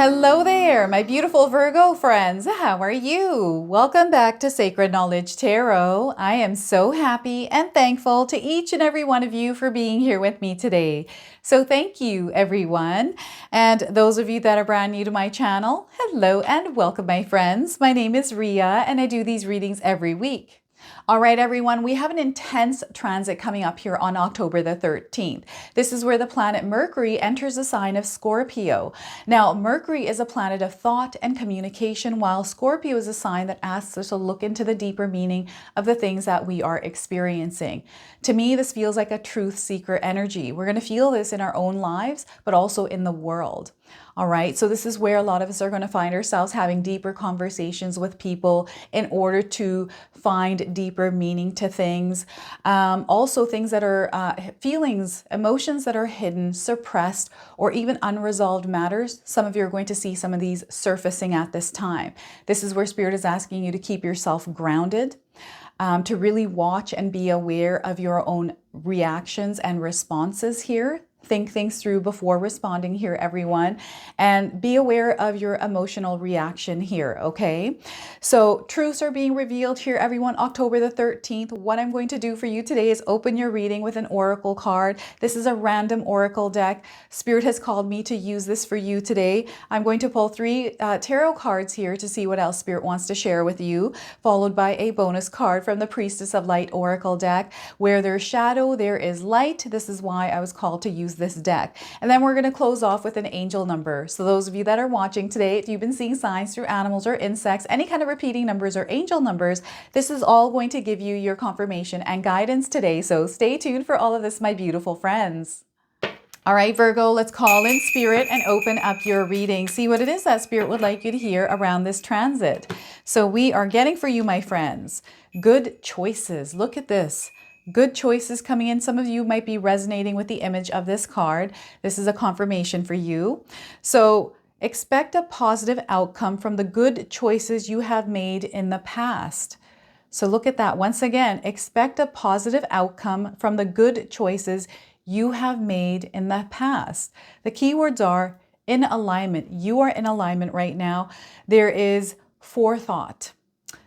Hello there, my beautiful Virgo friends. How are you? Welcome back to Sacred Knowledge Tarot. I am so happy and thankful to each and every one of you for being here with me today. So thank you, everyone. And those of you that are brand new to my channel, hello and welcome, my friends. My name is Ria and I do these readings every week. All right, everyone, we have an intense transit coming up here on October the 13th. This is where the planet Mercury enters the sign of Scorpio. Now, Mercury is a planet of thought and communication, while Scorpio is a sign that asks us to look into the deeper meaning of the things that we are experiencing. To me, this feels like a truth seeker energy. We're going to feel this in our own lives, but also in the world. All right, so this is where a lot of us are going to find ourselves having deeper conversations with people in order to find deeper meaning to things. Also things that are feelings, emotions that are hidden, suppressed, or even unresolved matters. Some of you are going to see some of these surfacing at this time. This is where Spirit is asking you to keep yourself grounded, to really watch and be aware of your own reactions and responses here. Think things through before responding here, everyone, and be aware of your emotional reaction here, okay? So truths are being revealed here, everyone, October the 13th. What I'm going to do for you today is open your reading with an oracle card. This is a random oracle deck. Spirit has called me to use this for you today. I'm going to pull three tarot cards here to see what else Spirit wants to share with you, followed by a bonus card from the Priestess of Light oracle deck. Where there's shadow, there is light. This is why I was called to use this deck. And then we're going to close off with an angel number. So those of you that are watching today, if you've been seeing signs through animals or insects, any kind of repeating numbers or angel numbers, this is all going to give you your confirmation and guidance today. So stay tuned for all of this, my beautiful friends. All right, Virgo, let's call in Spirit and open up your reading. See what it is that Spirit would like you to hear around this transit. So we are getting for you, my friends, good choices. Look at this. Good choices coming in. Some of you might be resonating with the image of this card. This is a confirmation for you. So expect a positive outcome from the good choices you have made in the past. So look at that. Once again, expect a positive outcome from the good choices you have made in the past. The keywords are in alignment. You are in alignment right now. There is forethought.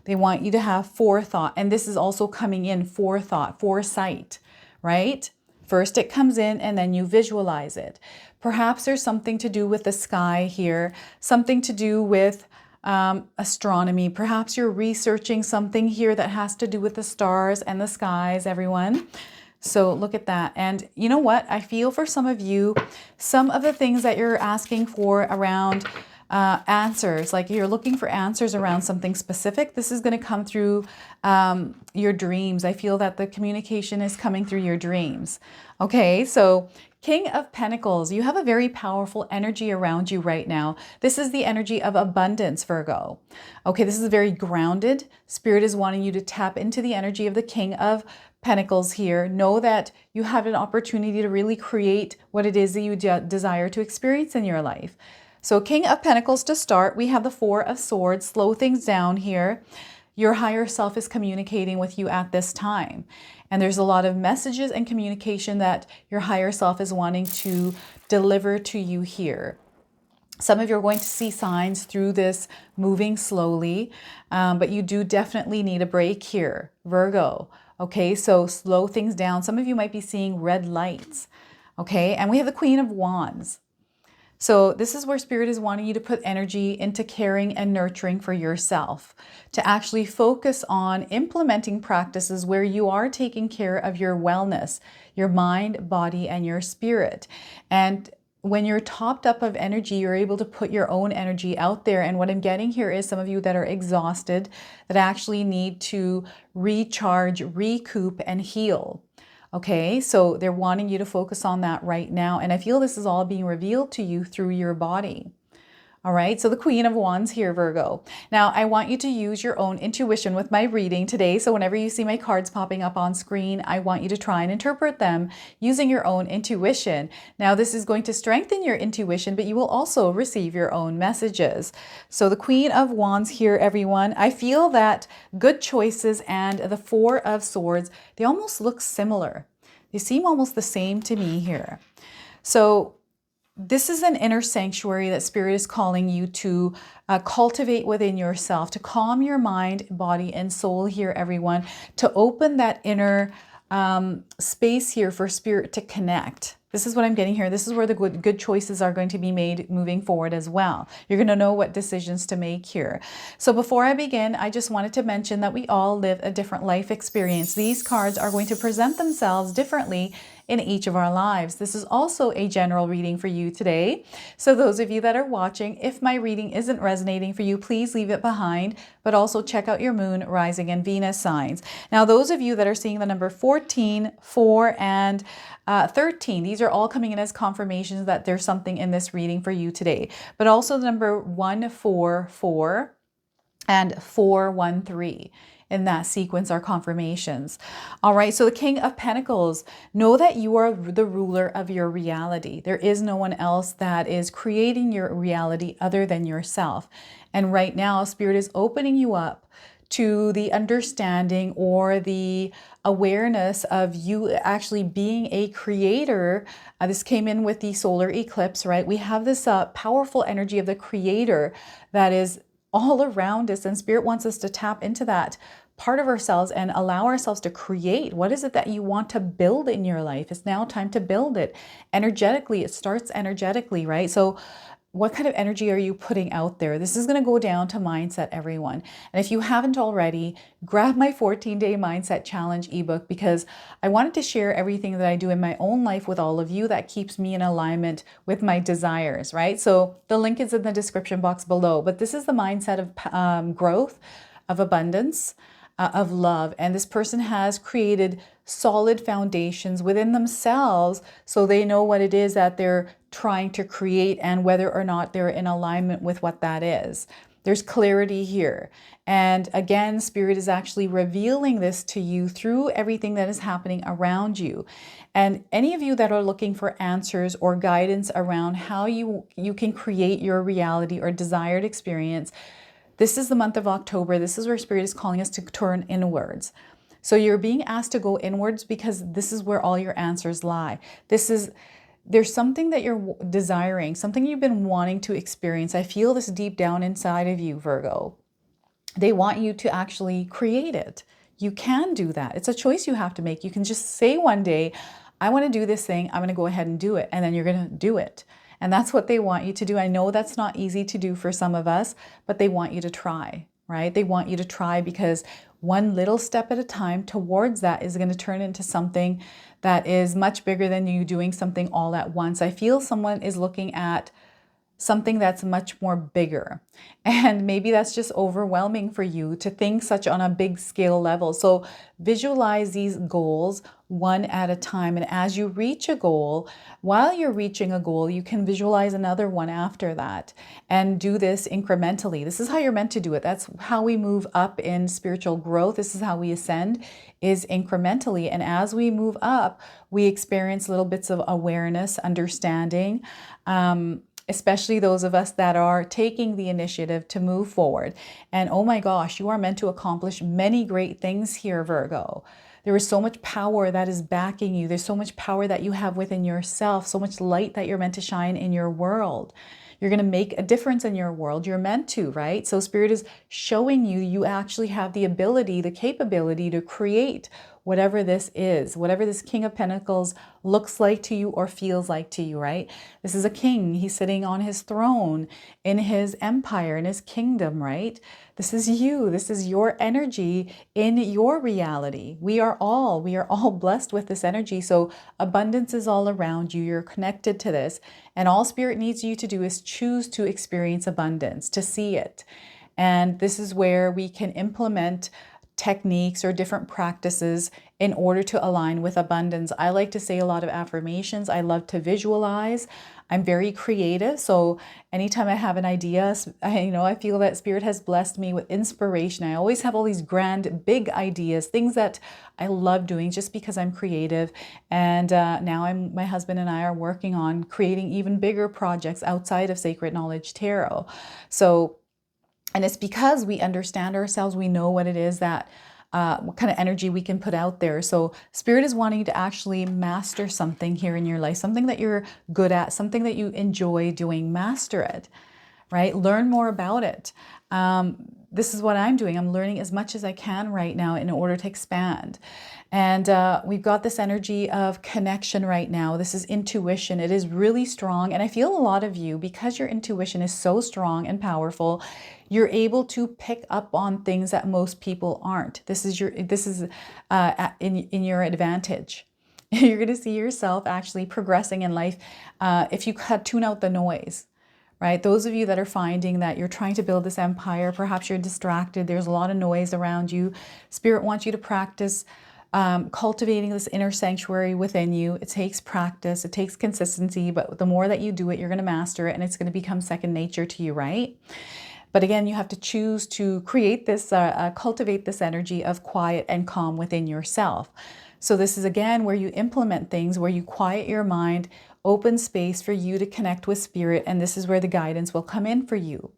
They want you to have forethought. And this is also coming in forethought, foresight, right? First it comes in and then you visualize it. Perhaps there's something to do with the sky here, something to do with astronomy. Perhaps you're researching something here that has to do with the stars and the skies, everyone. So look at that. And you know what? I feel for some of you, some of the things that you're asking for around answers, like you're looking for answers around something specific. This is going to come through your dreams. I feel that the communication is coming through your dreams. Okay, so King of Pentacles, you have a very powerful energy around you right now. This is the energy of abundance, Virgo. Okay, this is very grounded. Spirit is wanting you to tap into the energy of the King of Pentacles here. Know that you have an opportunity to really create what it is that you desire to experience in your life. So King of Pentacles to start, we have the Four of Swords. Slow things down here. Your higher self is communicating with you at this time. And there's a lot of messages and communication that your higher self is wanting to deliver to you here. Some of you are going to see signs through this moving slowly, but you do definitely need a break here, Virgo. Okay, so slow things down. Some of you might be seeing red lights. Okay, and we have the Queen of Wands. So this is where Spirit is wanting you to put energy into caring and nurturing for yourself, to actually focus on implementing practices where you are taking care of your wellness, your mind, body, and your spirit. And when you're topped up of energy, you're able to put your own energy out there. And what I'm getting here is some of you that are exhausted, that actually need to recharge, recoup, and heal. Okay, so they're wanting you to focus on that right now. And I feel this is all being revealed to you through your body. All right, so the Queen of Wands here, Virgo. Now, I want you to use your own intuition with my reading today. So whenever you see my cards popping up on screen, I want you to try and interpret them using your own intuition. Now, this is going to strengthen your intuition, but you will also receive your own messages. So the Queen of Wands here, everyone. I feel that good choices and the Four of Swords, they almost look similar. They seem almost the same to me here. So This is an inner sanctuary that Spirit is calling you to cultivate within yourself, to calm your mind, body, and soul here, everyone, to open that inner space here for Spirit to connect. This is what I'm getting here. This is where the good choices are going to be made moving forward as well. You're going to know what decisions to make here. So before I begin, I just wanted to mention that we all live a different life experience. These cards are going to present themselves differently in each of our lives. This is also a general reading for you today. So those of you that are watching, if my reading isn't resonating for you, please leave it behind, but also check out your moon, rising, and Venus signs. Now, those of you that are seeing the number 14, 4, and 13, these are all coming in as confirmations that there's something in this reading for you today. But also the number 144 and 413. In that sequence are confirmations. All right, so the King of Pentacles, know that you are the ruler of your reality. There is no one else that is creating your reality other than yourself. And right now, Spirit is opening you up to the understanding or the awareness of you actually being a creator. This came in with the solar eclipse, right? We have this powerful energy of the creator that is all around us, and Spirit wants us to tap into that part of ourselves and allow ourselves to create. What is it that you want to build in your life? It's now time to build it energetically. It starts energetically, right? So what kind of energy are you putting out there? This is going to go down to mindset, everyone. And if you haven't already, grab my 14-day mindset challenge ebook, because I wanted to share everything that I do in my own life with all of you that keeps me in alignment with my desires, right? So the link is in the description box below, but this is the mindset of growth, of abundance, of love. And this person has created solid foundations within themselves so they know what it is that they're trying to create and whether or not they're in alignment with what that is. There's clarity here. And again, Spirit is actually revealing this to you through everything that is happening around you. And any of you that are looking for answers or guidance around how you can create your reality or desired experience, this is the month of October. This is where Spirit is calling us to turn inwards. So you're being asked to go inwards because this is where all your answers lie. There's something that you're desiring, something you've been wanting to experience. I feel this deep down inside of you, Virgo. They want you to actually create it. You can do that. It's a choice you have to make. You can just say one day, I want to do this thing. I'm going to go ahead and do it. And then you're going to do it. And that's what they want you to do. I know that's not easy to do for some of us, but they want you to try, right? They want you to try because one little step at a time towards that is going to turn into something that is much bigger than you doing something all at once. I feel someone is looking at something that's much more bigger. And maybe that's just overwhelming for you to think such on a big scale level. So visualize these goals one at a time. And as you reach a goal, while you're reaching a goal, you can visualize another one after that and do this incrementally. This is how you're meant to do it. That's how we move up in spiritual growth. This is how we ascend, is incrementally. And as we move up, we experience little bits of awareness, understanding, especially those of us that are taking the initiative to move forward. And oh my gosh, you are meant to accomplish many great things here, Virgo. There is so much power that is backing you. There's so much power that you have within yourself, so much light that you're meant to shine in your world. You're going to make a difference in your world. You're meant to, right? So Spirit is showing you, you actually have the ability, the capability to create whatever this is, whatever this King of Pentacles looks like to you or feels like to you, right? This is a king. He's sitting on his throne in his empire, in his kingdom, right? This is you. This is your energy in your reality. We are all blessed with this energy. So abundance is all around you. You're connected to this. And all Spirit needs you to do is choose to experience abundance, to see it. And this is where we can implement techniques or different practices in order to align with abundance. I like to say a lot of affirmations. I love to visualize. I'm very creative. So anytime I have an idea, I feel that Spirit has blessed me with inspiration. I always have all these grand, big ideas, things that I love doing just because I'm creative. And now my husband and I are working on creating even bigger projects outside of Sacred Knowledge Tarot. And it's because we understand ourselves, we know what it is that what kind of energy we can put out there. So Spirit is wanting you to actually master something here in your life, something that you're good at, something that you enjoy doing. Master it, right? Learn more about it. This is what I'm doing. I'm learning as much as I can right now in order to expand. And we've got this energy of connection right now. This is intuition. It is really strong. And I feel a lot of you, because your intuition is so strong and powerful, you're able to pick up on things that most people aren't. This is in your advantage. You're going to see yourself actually progressing in life if you tune out the noise. Right? Those of you that are finding that you're trying to build this empire, perhaps you're distracted, there's a lot of noise around you. Spirit wants you to practice cultivating this inner sanctuary within you. It takes practice, it takes consistency, but the more that you do it, you're going to master it and it's going to become second nature to you, right? But again, you have to choose to create this, cultivate this energy of quiet and calm within yourself. So this is again where you implement things, where you quiet your mind, open space for you to connect with Spirit, and this is where the guidance will come in for you,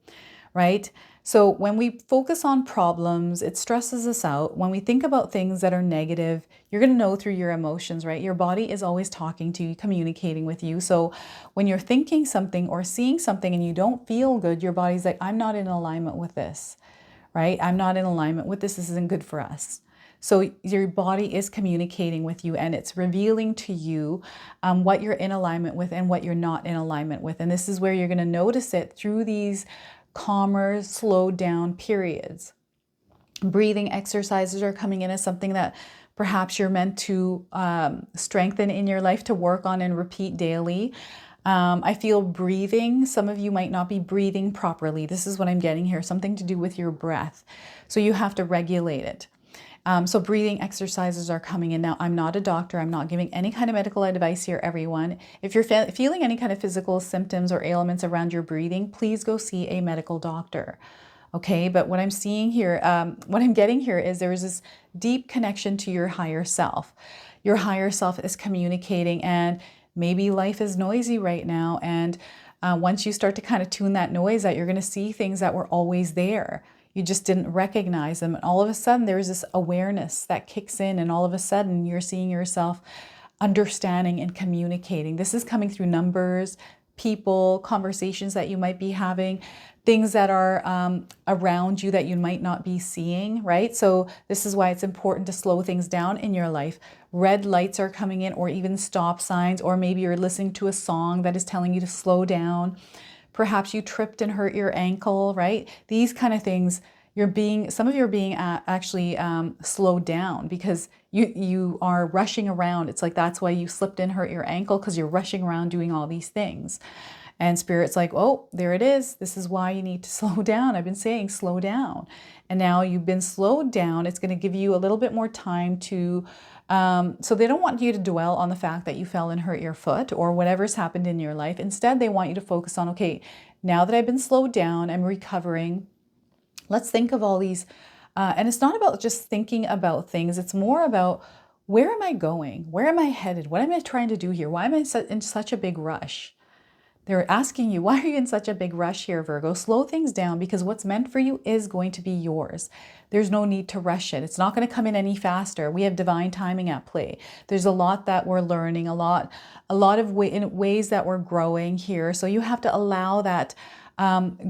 right? So when we focus on problems, it stresses us out. When we think about things that are negative, you're going to know through your emotions, right? Your body is always talking to you, communicating with you. So when you're thinking something or seeing something and you don't feel good, your body's like, I'm not in alignment with this, right? I'm not in alignment with this. This isn't good for us. So your body is communicating with you and it's revealing to you what you're in alignment with and what you're not in alignment with. And this is where you're going to notice it through these calmer, slowed down periods. Breathing exercises are coming in as something that perhaps you're meant to strengthen in your life, to work on and repeat daily. I feel breathing. Some of you might not be breathing properly. This is what I'm getting here, something to do with your breath. So you have to regulate it. So breathing exercises are coming in. Now, I'm not a doctor. I'm not giving any kind of medical advice here, everyone. If you're feeling any kind of physical symptoms or ailments around your breathing, please go see a medical doctor. Okay, but what I'm seeing here, what I'm getting here is there is this deep connection to your higher self. Your higher self is communicating, and maybe life is noisy right now. And once you start to kind of tune that noise out, you're going to see things that were always there. You just didn't recognize them. And all of a sudden there's this awareness that kicks in, and all of a sudden you're seeing yourself understanding and communicating. This is coming through numbers, people, conversations that you might be having, things that are around you that you might not be seeing, right? So this is why it's important to slow things down in your life. Red lights are coming in, or even stop signs, or maybe you're listening to a song that is telling you to slow down. Perhaps you tripped and hurt your ankle, right? These kind of things, some of you are being actually slowed down because you are rushing around. It's like that's why you slipped and hurt your ankle, because you're rushing around doing all these things. And Spirit's like, oh, there it is. This is why you need to slow down. I've been saying slow down. And now you've been slowed down. It's going to give you a little bit more time to so they don't want you to dwell on the fact that you fell and hurt your foot or whatever's happened in your life. Instead, they want you to focus on, okay, now that I've been slowed down, I'm recovering. Let's think of all these. And it's not about just thinking about things. It's more about, where am I going? Where am I headed? What am I trying to do here? Why am I in such a big rush? They're asking you, why are you in such a big rush here, Virgo? Slow things down, because what's meant for you is going to be yours. There's no need to rush it. It's not going to come in any faster. We have divine timing at play. There's a lot that we're learning, a lot of ways that we're growing here. So you have to allow that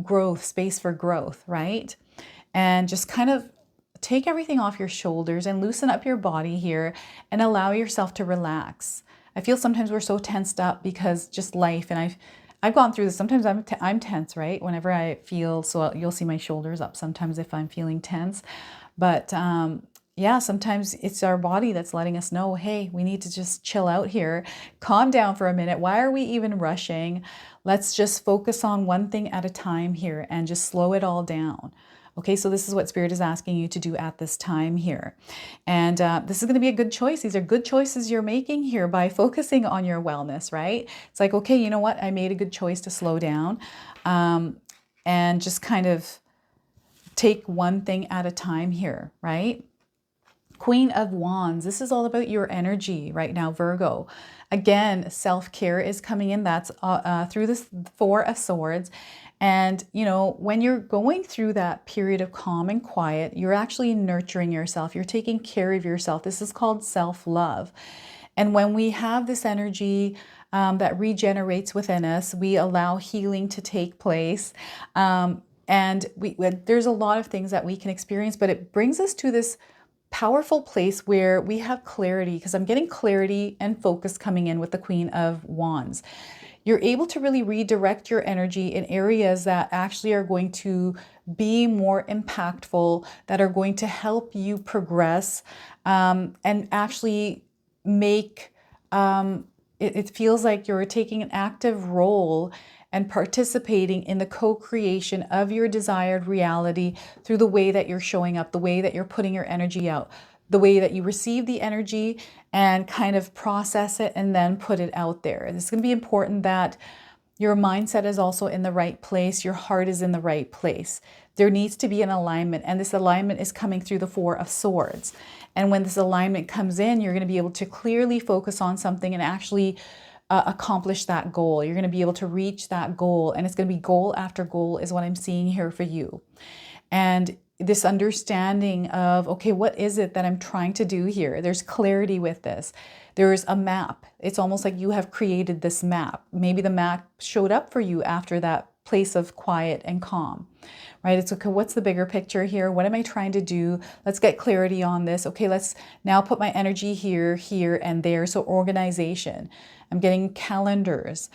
growth, space for growth, right? And just kind of take everything off your shoulders and loosen up your body here and allow yourself to relax. I feel sometimes we're so tensed up because just life, and I've gone through this. Sometimes I'm tense, right? Whenever I feel, so you'll see my shoulders up sometimes if I'm feeling tense. But yeah, sometimes it's our body that's letting us know, hey, we need to just chill out here, calm down for a minute. Why are we even rushing? Let's just focus on one thing at a time here and just slow it all down. Okay, so this is what Spirit is asking you to do at this time here. And this is going to be a good choice. These are good choices you're making here by focusing on your wellness, right? It's like, okay, you know what? I made a good choice to slow down and just kind of take one thing at a time here, right? Queen of Wands. This is all about your energy right now, Virgo. Again, self-care is coming in. That's through this Four of Swords. And, when you're going through that period of calm and quiet, you're actually nurturing yourself. You're taking care of yourself. This is called self-love. And when we have this energy that regenerates within us, we allow healing to take place. And there's a lot of things that we can experience, but it brings us to this powerful place where we have clarity, because I'm getting clarity and focus coming in with the Queen of Wands. You're able to really redirect your energy in areas that actually are going to be more impactful, that are going to help you progress, and actually make it feels like you're taking an active role and participating in the co-creation of your desired reality through the way that you're showing up, the way that you're putting your energy out, the way that you receive the energy and kind of process it and then put it out there. It's going to be important that your mindset is also in the right place. Your heart is in the right place. There needs to be an alignment, and this alignment is coming through the Four of Swords. And when this alignment comes in, you're going to be able to clearly focus on something and actually accomplish that goal. You're going to be able to reach that goal, and it's going to be goal after goal is what I'm seeing here for you. And this understanding of, okay, what is it that I'm trying to do here? There's clarity with this. There's a map. It's almost like you have created this map. Maybe the map showed up for you after that place of quiet and calm, right? It's okay, what's the bigger picture here? What am I trying to do? Let's get clarity on this. Okay, let's now put my energy here, here, and there. So organization. I'm getting calendars.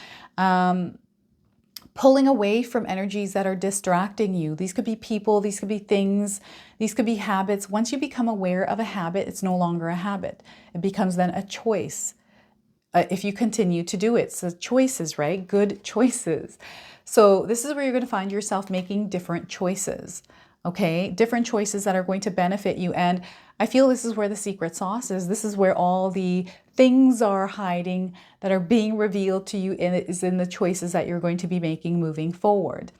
Pulling away from energies that are distracting you. These could be people, these could be things, these could be habits. Once you become aware of a habit, it's no longer a habit. It becomes then a choice. If you continue to do it. So choices, right? Good choices. So this is where you're going to find yourself making different choices. Okay? Different choices that are going to benefit you. And I feel this is where the secret sauce is. This is where all the things are hiding that are being revealed to you, and it is in the choices that you're going to be making moving forward,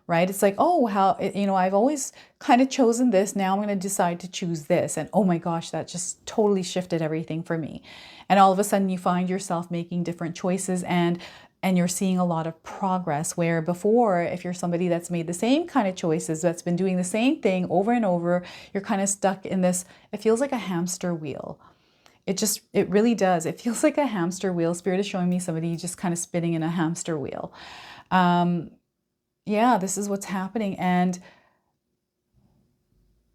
right? It's like, oh, how, I've always kind of chosen this. Now I'm going to decide to choose this. And oh my gosh, that just totally shifted everything for me. And all of a sudden you find yourself making different choices, and you're seeing a lot of progress, where before, if you're somebody that's made the same kind of choices, that's been doing the same thing over and over, you're kind of stuck in this, it feels like a hamster wheel. It really does. It feels like a hamster wheel. Spirit is showing me somebody just kind of spinning in a hamster wheel. Yeah, this is what's happening. And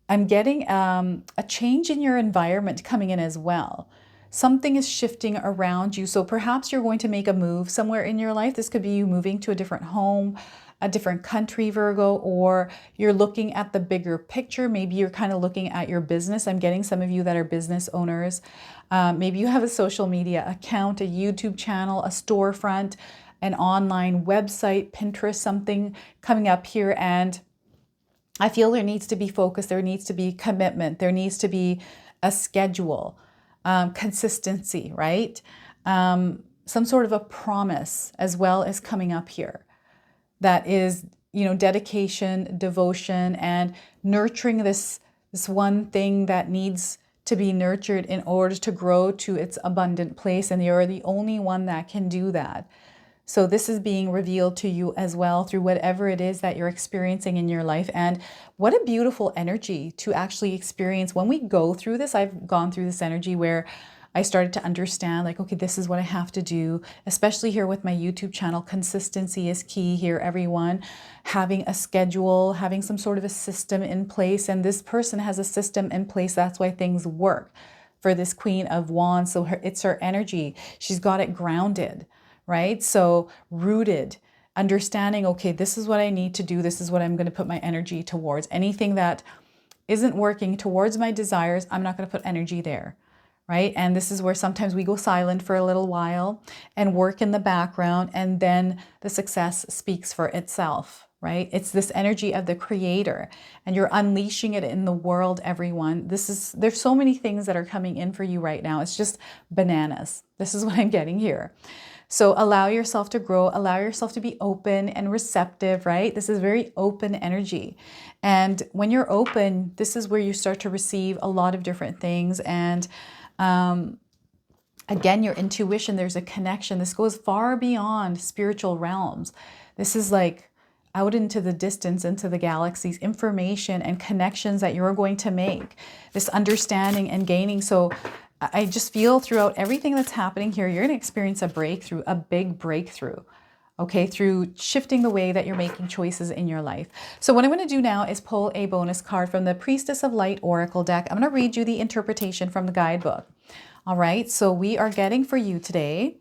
I'm getting a change in your environment coming in as well. Something is shifting around you. So perhaps you're going to make a move somewhere in your life. This could be you moving to a different home, a different country, Virgo, or you're looking at the bigger picture. Maybe you're kind of looking at your business. I'm getting some of you that are business owners. Maybe you have a social media account, a YouTube channel, a storefront, an online website, Pinterest, something coming up here. And I feel there needs to be focus. There needs to be commitment. There needs to be a schedule, consistency, right? Some sort of a promise as well as coming up here. That is, dedication, devotion, and nurturing this one thing that needs to be nurtured in order to grow to its abundant place. And you're the only one that can do that. So this is being revealed to you as well through whatever it is that you're experiencing in your life. And what a beautiful energy to actually experience when we go through this. I've gone through this energy where I started to understand, like, okay, this is what I have to do, especially here with my YouTube channel. Consistency is key here, everyone. Having a schedule, having some sort of a system in place. And this person has a system in place. That's why things work for this Queen of Wands. So it's her energy. She's got it grounded, right? So rooted, understanding, okay, this is what I need to do. This is what I'm going to put my energy towards. Anything that isn't working towards my desires, I'm not going to put energy there. Right? And this is where sometimes we go silent for a little while and work in the background, and then the success speaks for itself, right? It's this energy of the creator, and you're unleashing it in the world, everyone. There's so many things that are coming in for you right now. It's just bananas. This is what I'm getting here. So allow yourself to grow, allow yourself to be open and receptive, right? This is very open energy. And when you're open, this is where you start to receive a lot of different things. And again, your intuition, there's a connection. This goes far beyond spiritual realms. This is like out into the distance, into the galaxies, information and connections that you're going to make, this understanding and gaining. So I just feel throughout everything that's happening here, you're going to experience a breakthrough, a big breakthrough. Okay, through shifting the way that you're making choices in your life. So what I'm going to do now is pull a bonus card from the Priestess of Light Oracle deck. I'm going to read you the interpretation from the guidebook. All right, so we are getting for you today,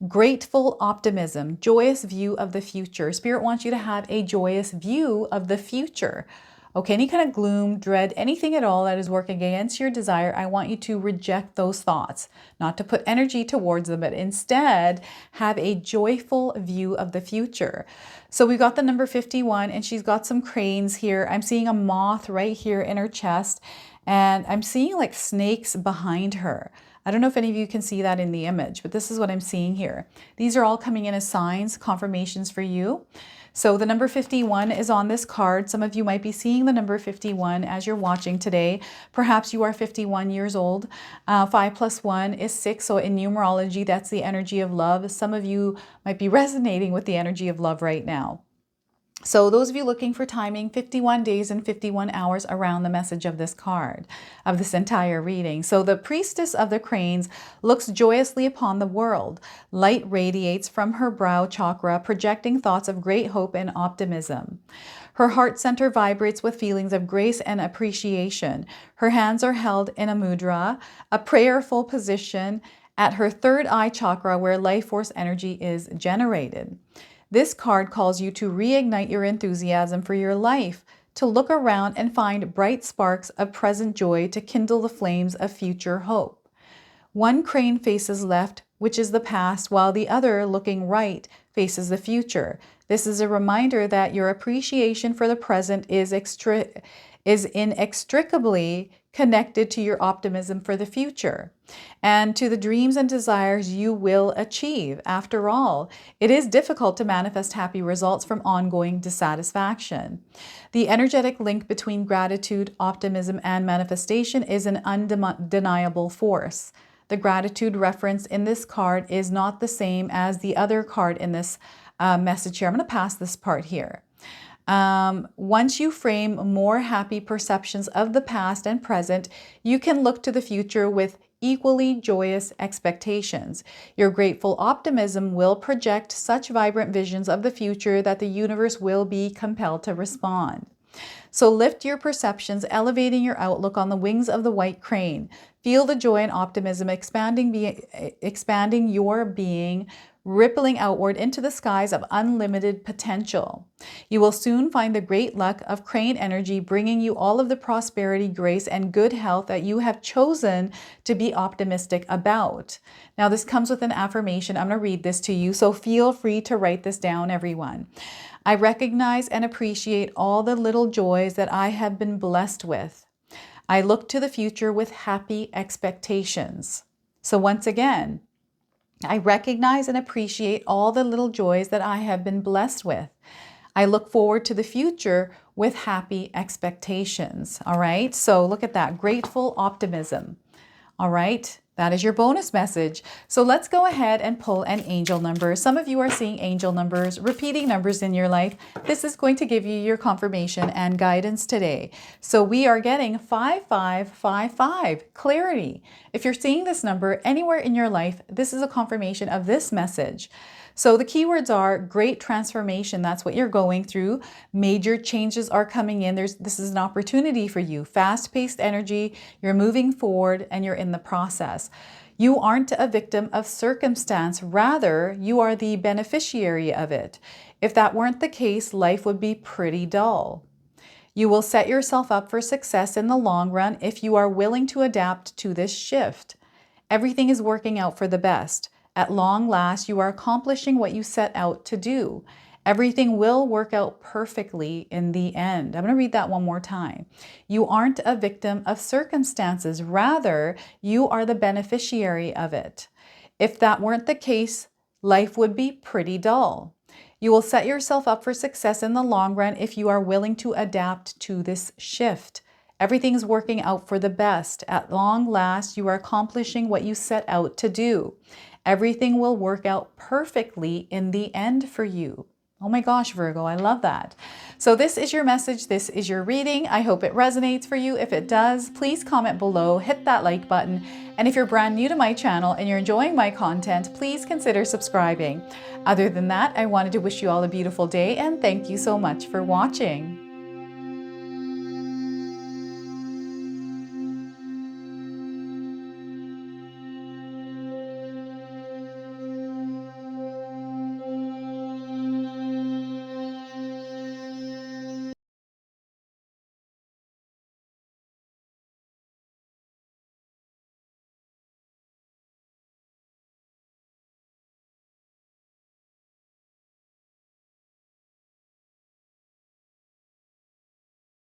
grateful optimism, joyous view of the future. Spirit wants you to have a joyous view of the future. Okay, any kind of gloom, dread, anything at all that is working against your desire, I want you to reject those thoughts, not to put energy towards them, but instead have a joyful view of the future. So we got the number 51, and she's got some cranes here. I'm seeing a moth right here in her chest, and I'm seeing like snakes behind her. I don't know if any of you can see that in the image, but this is what I'm seeing here. These are all coming in as signs, confirmations for you. So the number 51 is on this card. Some of you might be seeing the number 51 as you're watching today. Perhaps you are 51 years old. 5 plus 1 is 6. So in numerology, that's the energy of love. Some of you might be resonating with the energy of love right now. So those of you looking for timing, 51 days and 51 hours around the message of this card, of this entire reading. So the Priestess of the Cranes looks joyously upon the world. Light radiates from her brow chakra, projecting thoughts of great hope and optimism. Her heart center vibrates with feelings of grace and appreciation. Her hands are held in a mudra, a prayerful position at her third eye chakra where life force energy is generated. This card calls you to reignite your enthusiasm for your life, to look around and find bright sparks of present joy to kindle the flames of future hope. One crane faces left, which is the past, while the other, looking right, faces the future. This is a reminder that your appreciation for the present is inextricably connected to your optimism for the future and to the dreams and desires you will achieve. After all, it is difficult to manifest happy results from ongoing dissatisfaction. The energetic link between gratitude, optimism, and manifestation is an undeniable force. The gratitude reference in this card is not the same as the other card in this message here. I'm going to pass this part here. Once you frame more happy perceptions of the past and present, you can look to the future with equally joyous expectations. Your grateful optimism will project such vibrant visions of the future that the universe will be compelled to respond. So lift your perceptions, elevating your outlook on the wings of the white crane. Feel the joy and optimism expanding your being, rippling outward into the skies of unlimited potential. You will soon find the great luck of crane energy bringing you all of the prosperity, grace, and good health that you have chosen to be optimistic about. Now, this comes with an affirmation. I'm going to read this to you, so feel free to write this down, everyone. I recognize and appreciate all the little joys that I have been blessed with. I look to the future with happy expectations. So once again, I recognize and appreciate all the little joys that I have been blessed with. I look forward to the future with happy expectations. All right, so look at that, grateful optimism. All right, that is your bonus message. So let's go ahead and pull an angel number. Some of you are seeing angel numbers, repeating numbers in your life. This is going to give you your confirmation and guidance today. So we are getting 5555, clarity. If you're seeing this number anywhere in your life, this is a confirmation of this message. So the keywords are great transformation. That's what you're going through. Major changes are coming in. This is an opportunity for you. Fast-paced energy. You're moving forward and you're in the process. You aren't a victim of circumstance. Rather, you are the beneficiary of it. If that weren't the case, life would be pretty dull. You will set yourself up for success in the long run if you are willing to adapt to this shift. Everything is working out for the best. At long last, you are accomplishing what you set out to do. Everything will work out perfectly in the end. I'm going to read that one more time. You aren't a victim of circumstances. Rather, you are the beneficiary of it. If that weren't the case, life would be pretty dull. You will set yourself up for success in the long run if you are willing to adapt to this shift. Everything's working out for the best. At long last, you are accomplishing what you set out to do. Everything will work out perfectly in the end for you. Oh my gosh, Virgo, I love that. So this is your message. This is your reading. I hope it resonates for you. If it does, please comment below, hit that like button. And if you're brand new to my channel and you're enjoying my content, please consider subscribing. Other than that, I wanted to wish you all a beautiful day and thank you so much for watching.